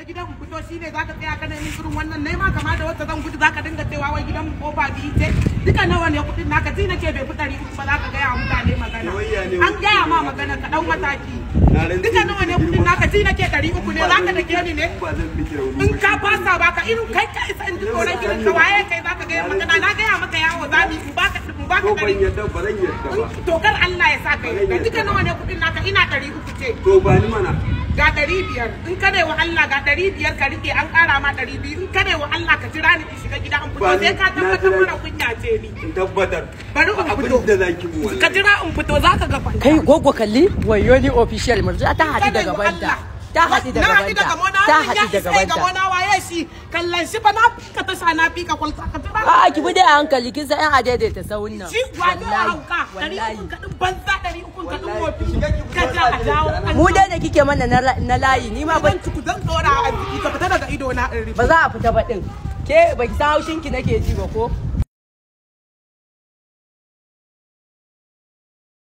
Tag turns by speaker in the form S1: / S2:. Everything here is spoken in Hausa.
S1: gidan mu fito shine zaka tsaya kana yin irin wannan ne ma kama da wacce zan gudu zaka dinga cewa wai gidan mu kofa biyu ce duka nawa ne kudin naka ji nake bai fi 300 ba zaka gaya mutane magana an gaya ma magana ka dau mataki duka nawa ne kudin naka ji nake 300 ne zaka dake ni ne in ka fasa baka irin kai kai san ji tsoron gidan ka waye kai zaka gaya magana na gaya maka yawo zabi in baka
S2: ban yadda ba zan yadda ba
S1: to kar Allah ya saka yi duka nawa ne kudin naka ina 300 ce
S2: to ba ni mana
S1: ga 500 in kada wa Allah ga 500 ka rike an kara ma 200 in kada wa Allah ka jira ni ki shiga gida an fito sai ka tabbatar mana kunya ce ni
S2: in tabbatar
S1: bari in fito
S2: da zaki mu wallahi
S1: ka jira in fito zaka ga kwanta
S3: kai gogo kalli wayo ni official murja ta hadi daga banda ta hadi daga banda ta hadi daga banda
S1: ga na waye shi kallon shi ba na ka tasha na fika kwalta ka jira
S3: a ki bi da hankali kin san a daidaita sawun nan
S1: shi wallahi hauka 300 ka din banza 300 ka din wofi ka ja a jawo
S3: mu dai da kike mana na layi ni ma ban
S1: ku dan dora a jiki ka fita daga ido na in
S3: ba za a fita ba din ke baki san haushin ki nake ji ba ko